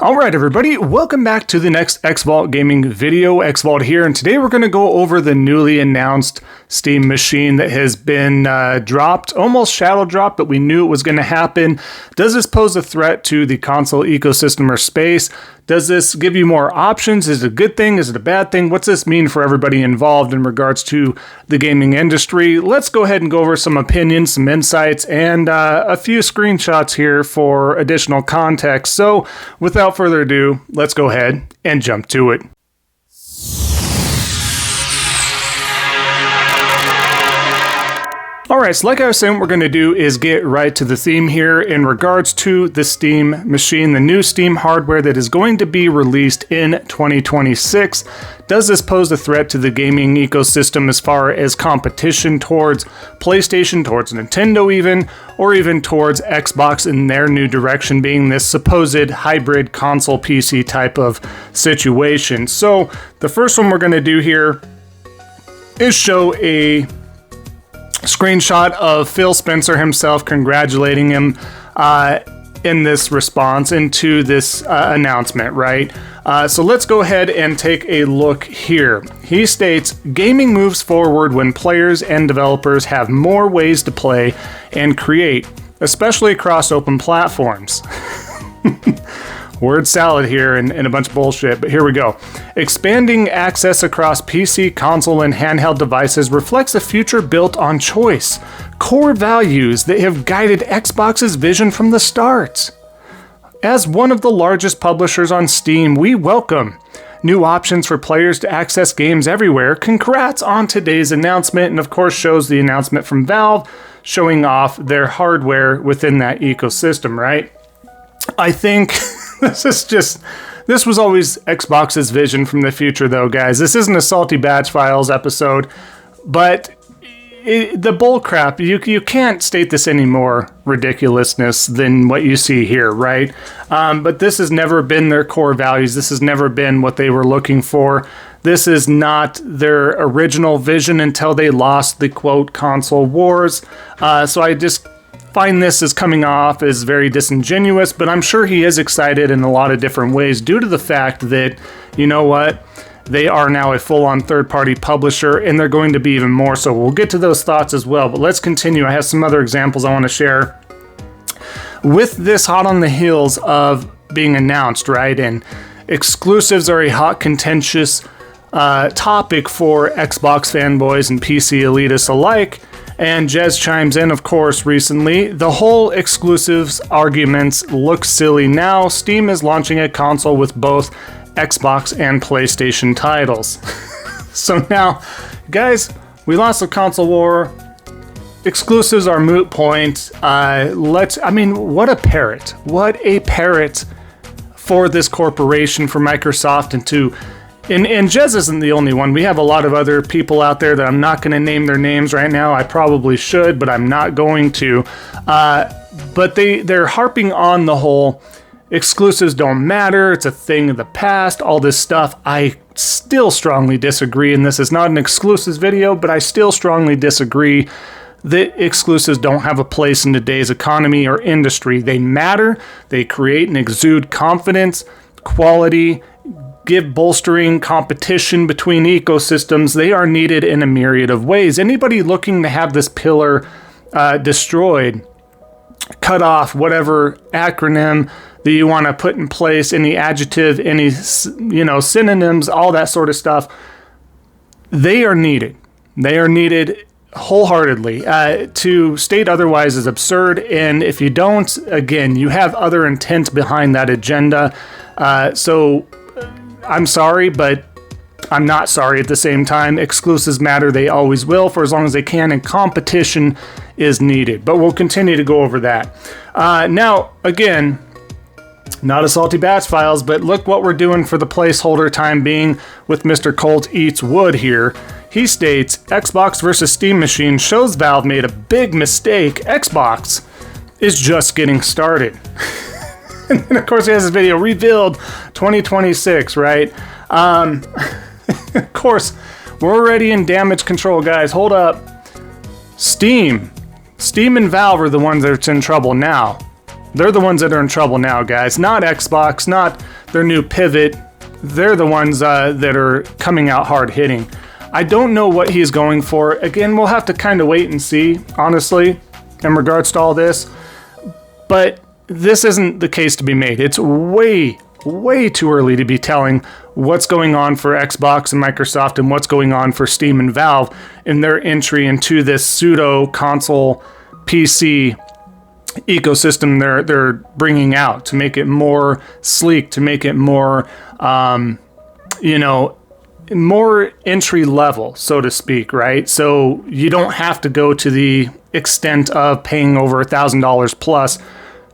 Alright everybody, welcome back to the next Xvault gaming video. Xvault here, and today we're going to go over the newly announced Steam machine that has been dropped, almost shadow dropped, but we knew it was going to happen. Does this pose a threat to the console ecosystem or space? Does this give you more options? Is it a good thing? Is it a bad thing? What's this mean for everybody involved in regards to the gaming industry? Let's go ahead and go over some opinions, some insights, and a few screenshots here for additional context. So without further ado, let's go ahead and jump to it. Alright, so like I was saying, what we're going to do is get right to the theme here in regards to the Steam machine, the new Steam hardware that is going to be released in 2026. Does this pose a threat to the gaming ecosystem as far as competition towards PlayStation, towards Nintendo even, or even towards Xbox in their new direction being this supposed hybrid console PC type of situation? So the first one we're going to do here is show a screenshot of Phil Spencer himself congratulating him in this response into this announcement, right? So let's go ahead and take a look here. He states, gaming moves forward when players and developers have more ways to play and create, especially across open platforms. Word salad here and a bunch of bullshit, but here we go. Expanding access across PC, console, and handheld devices reflects a future built on choice, core values that have guided Xbox's vision from the start. As one of the largest publishers on Steam, we welcome new options for players to access games everywhere. Congrats on today's announcement, and of course shows the announcement from Valve showing off their hardware within that ecosystem, right? I think this was always Xbox's vision from the future, though, guys. This isn't a Salty Batch Files episode, but the bullcrap, you can't state this any more ridiculousness than what you see here, right? But this has never been their core values. This has never been what they were looking for. This is not their original vision until they lost the, quote, console wars. So I just find this as coming off as very disingenuous, but I'm sure he is excited in a lot of different ways due to the fact that, you know what, they are now a full-on third-party publisher, and they're going to be even more so. We'll get to those thoughts as well, but let's continue. I have some other examples I want to share. With this hot on the heels of being announced, right, and exclusives are a hot, contentious topic for Xbox fanboys and PC elitists alike. And Jez chimes in, of course, recently. The whole exclusives arguments look silly now. Steam is launching a console with both Xbox and PlayStation titles. So now, guys, we lost the console war. Exclusives are moot point. What a parrot. What a parrot for this corporation, for Microsoft, and Jez isn't the only one. We have a lot of other people out there that I'm not going to name their names right now. I probably should, but I'm not going to. But they're harping on the whole exclusives don't matter. It's a thing of the past. All this stuff. I still strongly disagree, and this is not an exclusives video, but I still strongly disagree that exclusives don't have a place in today's economy or industry. They matter. They create and exude confidence, quality, give bolstering competition between ecosystems. They are needed in a myriad of ways. Anybody looking to have this pillar destroyed, cut off, whatever acronym that you want to put in place, any adjective, any synonyms, all that sort of stuff, they are needed. They are needed wholeheartedly. To state otherwise is absurd, and if you don't, again, you have other intent behind that agenda. So I'm sorry, but I'm not sorry at the same time. Exclusives matter. They always will for as long as they can, and competition is needed. But we'll continue to go over that. Now, again, not a Salty Batch Files, but look what we're doing for the placeholder time being with Mr. Colt Eats Wood here. He states, Xbox versus Steam machine shows Valve made a big mistake. Xbox is just getting started. And then, of course, he has this video, revealed 2026, right? Of course, we're already in damage control, guys. Hold up. Steam and Valve are the ones that's in trouble now. They're the ones that are in trouble now, guys. Not Xbox, not their new pivot, they're the ones that are coming out hard hitting. I don't know what he's going for. Again, we'll have to kind of wait and see, honestly, in regards to all this. But this isn't the case to be made. It's way too early to be telling what's going on for Xbox and Microsoft and what's going on for Steam and Valve in their entry into this pseudo console PC ecosystem they're bringing out to make it more sleek, to make it more more entry level, so to speak, right? So you don't have to go to the extent of paying over $1,000 plus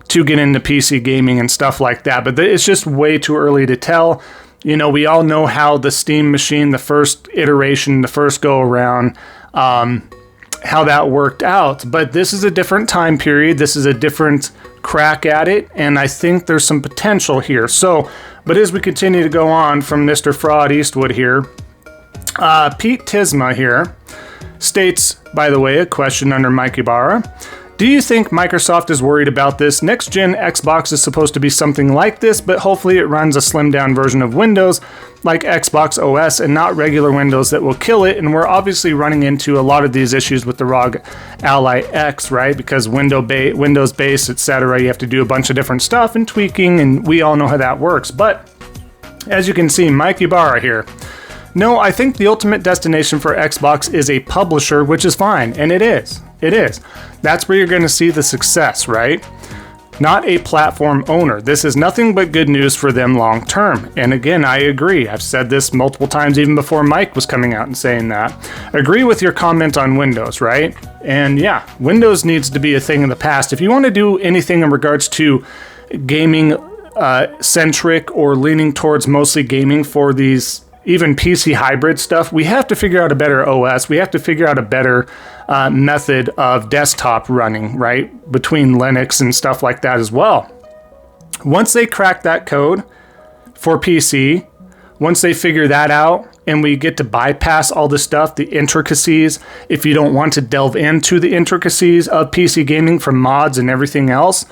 to get into PC gaming and stuff like that. But it's just way too early to tell. You know, we all know how the Steam machine, the first iteration, the first go around, how that worked out. But this is a different time period. This is a different crack at it. And I think there's some potential here. So, but as we continue to go on from Mr. Fraud Eastwood here, Pete Tisma here states, by the way, a question under Mike Ibarra. Do you think Microsoft is worried about this? Next-gen Xbox is supposed to be something like this, but hopefully it runs a slimmed-down version of Windows like Xbox OS and not regular Windows that will kill it. And we're obviously running into a lot of these issues with the ROG Ally X, right? Because Windows base, etc., you have to do a bunch of different stuff and tweaking, and we all know how that works. But as you can see, Mike Ibarra here. No, I think the ultimate destination for Xbox is a publisher, which is fine, and it is. It is. That's where you're going to see the success, right? Not a platform owner. This is nothing but good news for them long term. And again, I agree. I've said this multiple times even before Mike was coming out and saying that. Agree with your comment on Windows, right? And yeah, Windows needs to be a thing of the past. If you want to do anything in regards to gaming centric or leaning towards mostly gaming for these even PC hybrid stuff, we have to figure out a better OS. We have to figure out a better method of desktop running, right? Between Linux and stuff like that as well. Once they crack that code for PC, once they figure that out and we get to bypass all the stuff, the intricacies, if you don't want to delve into the intricacies of PC gaming from mods and everything else,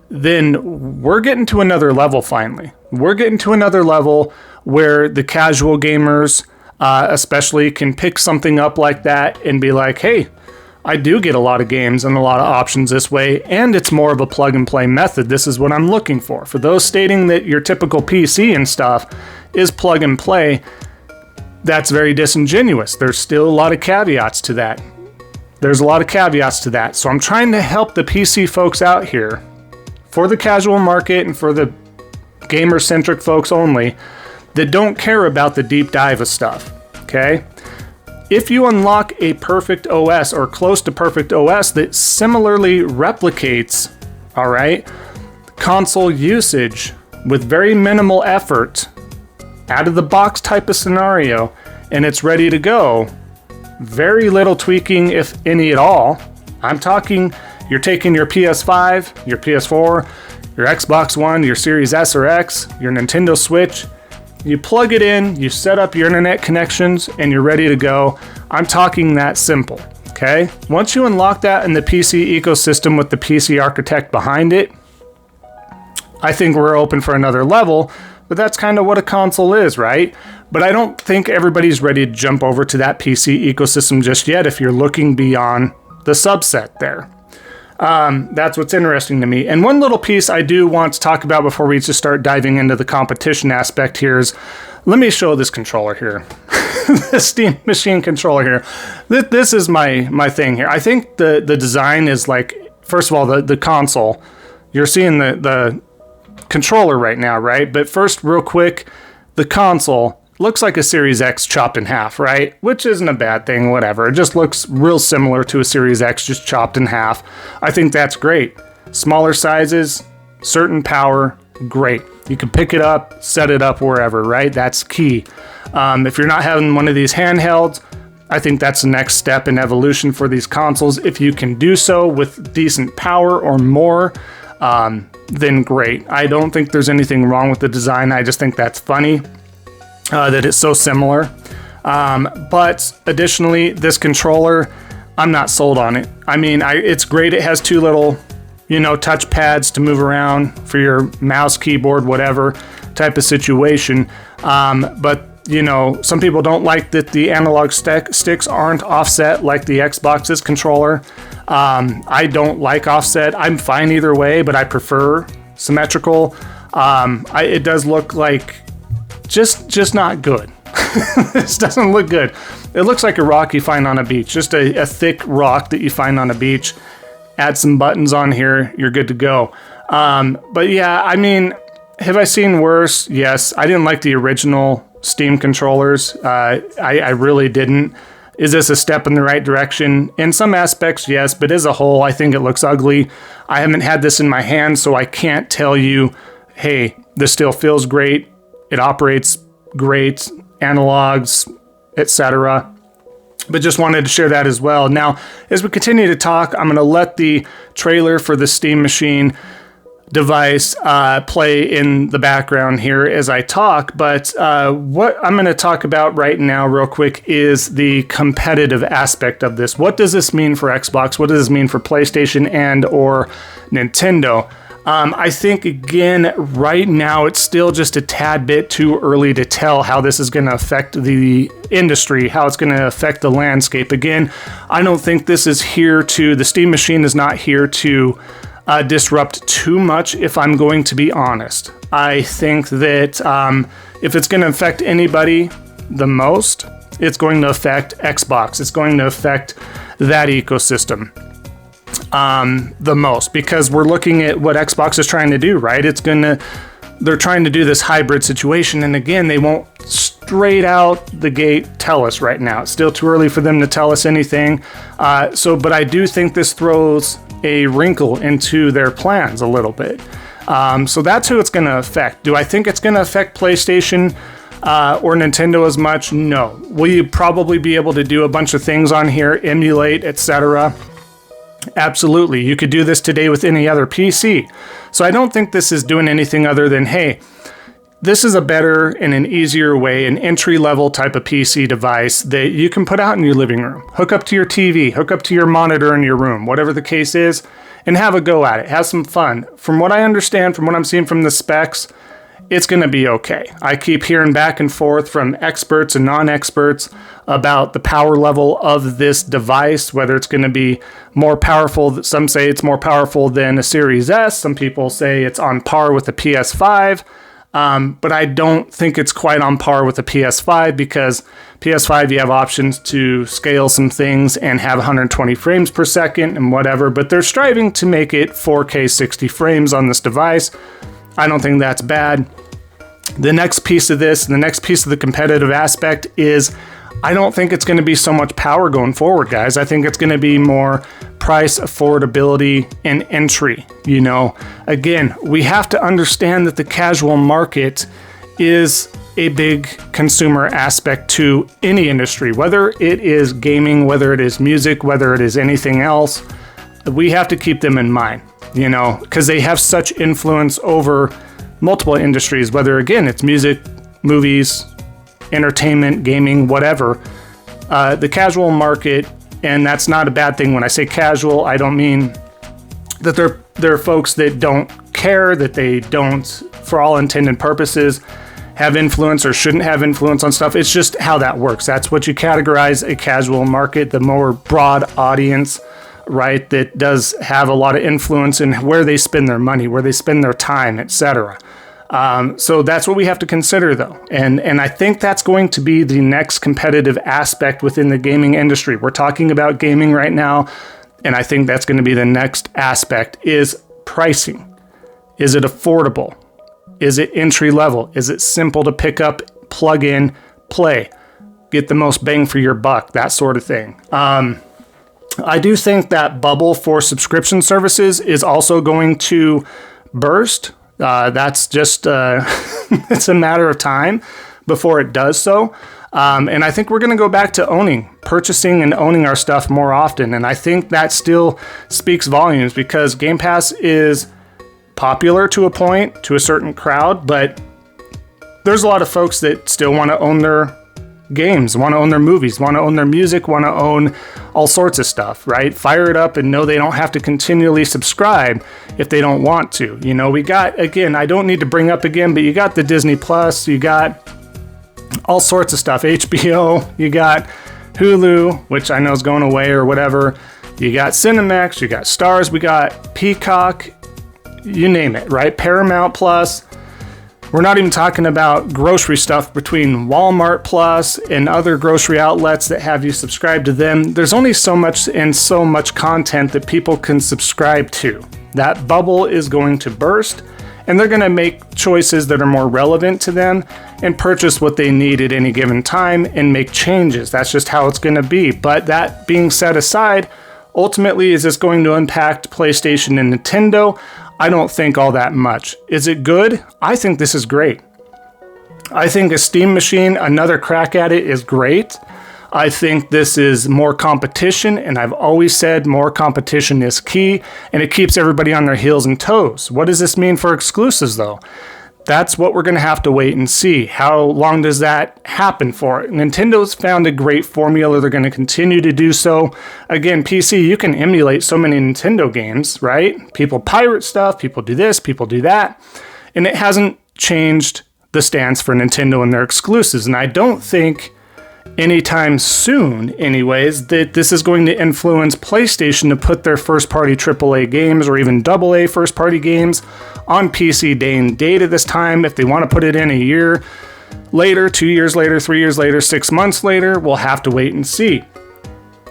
then we're getting to another level finally. We're getting to another level where the casual gamers especially can pick something up like that and be like, hey, I do get a lot of games and a lot of options this way, and it's more of a plug and play method. This is what I'm looking for. For those stating that your typical PC and stuff is plug and play, that's very disingenuous. There's still a lot of caveats to that. So I'm trying to help the PC folks out here for the casual market and for the gamer-centric folks only that don't care about the deep dive of stuff, okay? If you unlock a perfect OS or close to perfect OS that similarly replicates, all right, console usage with very minimal effort, out of the box type of scenario, and it's ready to go, very little tweaking, if any at all. I'm talking, you're taking your PS5, your PS4, your Xbox One, your Series S or X, your Nintendo Switch, you plug it in, you set up your internet connections, and you're ready to go. I'm talking that simple, okay? Once you unlock that in the PC ecosystem with the PC architect behind it, I think we're open for another level, but that's kind of what a console is, right? But I don't think everybody's ready to jump over to that PC ecosystem just yet if you're looking beyond the subset there. That's what's interesting to me. And one little piece I do want to talk about before we just start diving into the competition aspect here is, let me show this controller here. The Steam Machine controller here. This is my thing here. I think the design is like, first of all, the console. You're seeing the controller right now, right? But first, real quick, the console looks like a Series X chopped in half, right? Which isn't a bad thing, whatever. It just looks real similar to a Series X, just chopped in half. I think that's great. Smaller sizes, certain power, great. You can pick it up, set it up wherever, right? That's key. If you're not having one of these handhelds, I think that's the next step in evolution for these consoles. If you can do so with decent power or more, then great. I don't think there's anything wrong with the design. I just think that's funny. That it's so similar. But additionally, this controller, I'm not sold on it. I mean, it's great. It has two little, touch pads to move around for your mouse, keyboard, whatever, to type of situation. But you know, some people don't like that the analog sticks aren't offset like the Xbox's controller. I don't like offset. I'm fine either way, but I prefer symmetrical. It does look like just not good. This doesn't look good. It looks like a rock you find on a beach, just a thick rock that you find on a beach. Add some buttons on here, you're good to go. But yeah, I mean, have I seen worse? Yes. I didn't like the original Steam controllers. I really didn't. Is this a step in the right direction? In some aspects, yes, but as a whole, I think it looks ugly. I haven't had this in my hand, so I can't tell you, hey, this still feels great. It operates great, analogs, etc. But just wanted to share that as well. Now, as we continue to talk, I'm going to let the trailer for the Steam Machine device play in the background here as I talk, but what I'm going to talk about right now real quick is the competitive aspect of this. What does this mean for Xbox? What does this mean for PlayStation and or Nintendo? I think, again, right now it's still just a tad bit too early to tell how this is going to affect the industry, how it's going to affect the landscape. Again, I don't think this is here to, the Steam Machine is not here to disrupt too much, if I'm going to be honest. I think that if it's going to affect anybody the most, it's going to affect Xbox. It's going to affect that ecosystem the most, because we're looking at what Xbox is trying to do, right? They're trying to do this hybrid situation, and again, they won't straight out the gate tell us right now. It's still too early for them to tell us anything. But I do think this throws a wrinkle into their plans a little bit. So that's who it's going to affect. Do I think it's going to affect PlayStation or Nintendo as much? No. Will you probably be able to do a bunch of things on here, emulate, etc.? Absolutely. You could do this today with any other PC. So I don't think this is doing anything other than, hey, this is a better and an easier way, an entry-level type of PC device that you can put out in your living room. Hook up to your TV, hook up to your monitor in your room, whatever the case is, and have a go at it. Have some fun. From what I understand, from what I'm seeing from the specs, it's going to be okay. I keep hearing back and forth from experts and non-experts about the power level of this device, whether it's going to be more powerful. Some say it's more powerful than a Series S. Some people say it's on par with the PS5. But I don't think it's quite on par with the PS5, because PS5 you have options to scale some things and have 120 frames per second and whatever, but they're striving to make it 4K 60 frames on this device. I don't think that's bad. The next piece of this, the next piece of the competitive aspect is, I don't think it's going to be so much power going forward, guys. I think it's going to be more price, affordability, and entry. You know, again, we have to understand that the casual market is a big consumer aspect to any industry, whether it is gaming, whether it is music, whether it is anything else. We have to keep them in mind, you know, because they have such influence over multiple industries, whether, again, it's music, movies, entertainment, gaming, whatever. The casual market, and that's not a bad thing. When I say casual, I don't mean that there are folks that don't care, that they don't, for all intended purposes, have influence or shouldn't have influence on stuff. It's just how that works. That's what you categorize a casual market, the more broad audience, right, that does have a lot of influence in where they spend their money, where they spend their time, etc. So that's what we have to consider, though. And I think that's going to be the next competitive aspect within the gaming industry. We're talking about gaming right now, and I think that's going to be the next aspect, is pricing. Is it affordable? Is it entry level? Is it simple to pick up, plug in, play, get the most bang for your buck, that sort of thing. I do think that bubble for subscription services is also going to burst. That's just, it's a matter of time before it does so. And I think we're going to go back to purchasing and owning our stuff more often. And I think that still speaks volumes, because Game Pass is popular to a point, to a certain crowd, but there's a lot of folks that still want to own games, want to own their movies, want to own their music, want to own all sorts of stuff, right? Fire it up and know they don't have to continually subscribe if they don't want to. You know, we got, again, I don't need to bring up again, but you got the Disney Plus, you got all sorts of stuff, HBO, you got Hulu, which I know is going away or whatever. You got Cinemax, you got Stars, we got Peacock, you name it, right? Paramount Plus. We're not even talking about grocery stuff between Walmart Plus and other grocery outlets that have you subscribe to them. There's only so much and so much content that people can subscribe to. That bubble is going to burst, and they're going to make choices that are more relevant to them and purchase what they need at any given time and make changes. That's just how it's going to be. But that being set aside, ultimately, is this going to impact PlayStation and Nintendo? I don't think all that much. Is it good? I think this is great. I think a Steam machine, another crack at it, is great. I think this is more competition, and I've always said more competition is key, and it keeps everybody on their heels and toes. What does this mean for exclusives, though? That's what we're going to have to wait and see. How long does that happen for? Nintendo's found a great formula. They're going to continue to do so. Again, PC, you can emulate so many Nintendo games, right? People pirate stuff, people do this, people do that. And it hasn't changed the stance for Nintendo and their exclusives. And I don't think anytime soon, anyways, that this is going to influence PlayStation to put their first-party AAA games or even AA first-party games on PC day and date at this time. If they want to put it in a year later, 2 years later, 3 years later, 6 months later, we'll have to wait and see.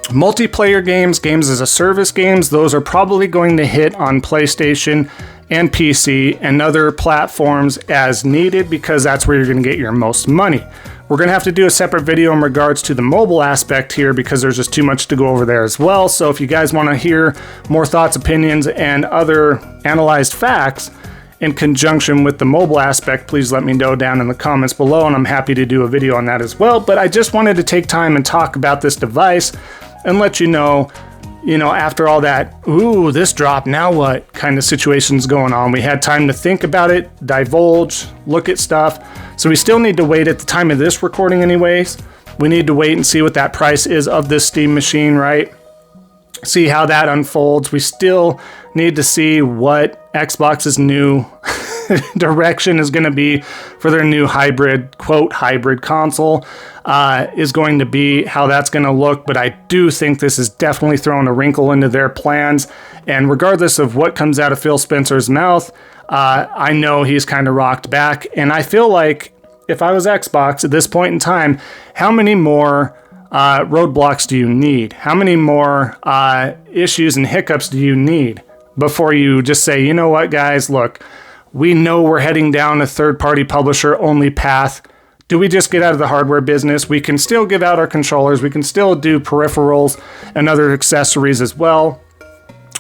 Multiplayer games, games as a service games, those are probably going to hit on PlayStation and PC and other platforms as needed, because that's where you're going to get your most money. We're going to have to do a separate video in regards to the mobile aspect here, because there's just too much to go over there as well. So if you guys want to hear more thoughts, opinions, and other analyzed facts in conjunction with the mobile aspect, please let me know down in the comments below, and I'm happy to do a video on that as well. But I just wanted to take time and talk about this device and let you know, after all that, ooh, this dropped, now what kind of situation's going on. We had time to think about it, divulge, look at stuff. So we still need to wait at the time of this recording anyways. We need to wait and see what that price is of this Steam machine, right? See how that unfolds. We still need to see what Xbox's new direction is going to be for their new hybrid, quote, hybrid console is going to be, how that's going to look. But I do think this is definitely throwing a wrinkle into their plans. And regardless of what comes out of Phil Spencer's mouth, I know he's kind of rocked back. And I feel like if I was Xbox at this point in time, how many more roadblocks do you need? How many more issues and hiccups do you need before you just say, you know what, guys, look, we know we're heading down a third-party publisher-only path. Do we just get out of the hardware business? We can still give out our controllers. We can still do peripherals and other accessories as well.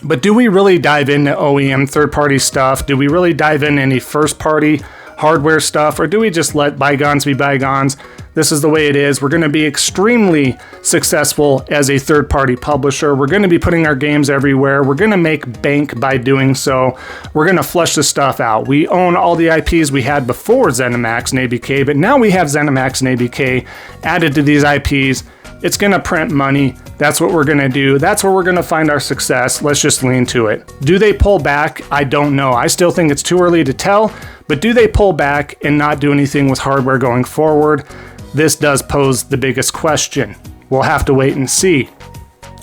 But do we really dive into OEM third-party stuff? Do we really dive into any first-party hardware stuff? Or do we just let bygones be bygones? This is the way it is. We're going to be extremely successful as a third-party publisher. We're going to be putting our games everywhere. We're going to make bank by doing so. We're going to flush this stuff out. We own all the IPs we had before ZeniMax and ABK, but now we have ZeniMax and ABK added to these IPs. It's going to print money. That's what we're going to do. That's where we're going to find our success. Let's just lean to it. Do they pull back? I don't know. I still think it's too early to tell, but do they pull back and not do anything with hardware going forward? This does pose the biggest question. We'll have to wait and see.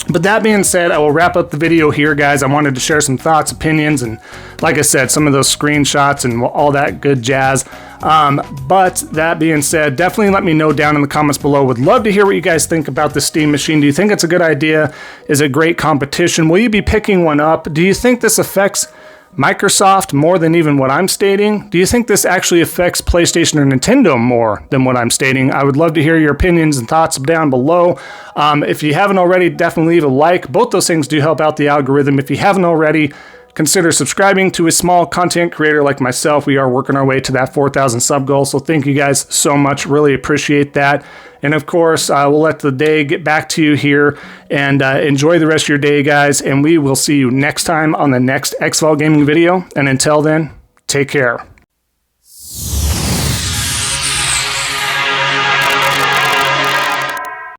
But that being said, I will wrap up the video here, guys. I wanted to share some thoughts, opinions, and like I said, some of those screenshots and all that good jazz. But that being said, definitely let me know down in the comments below. Would love to hear what you guys think about the Steam machine. Do you think it's a good idea? Is it great competition? Will you be picking one up? Do you think this affects Microsoft more than even what I'm stating? Do you think this actually affects PlayStation or Nintendo more than what I'm stating? I would love to hear your opinions and thoughts down below. If you haven't already, definitely leave a like. Both those things do help out the algorithm. If you haven't already, consider subscribing to a small content creator like myself. We are working our way to that 4,000 sub goal, so thank you guys so much. Really appreciate that. And of course, we'll let the day get back to you here, and enjoy the rest of your day, guys. And we will see you next time on the next Xvault gaming video. And until then, take care.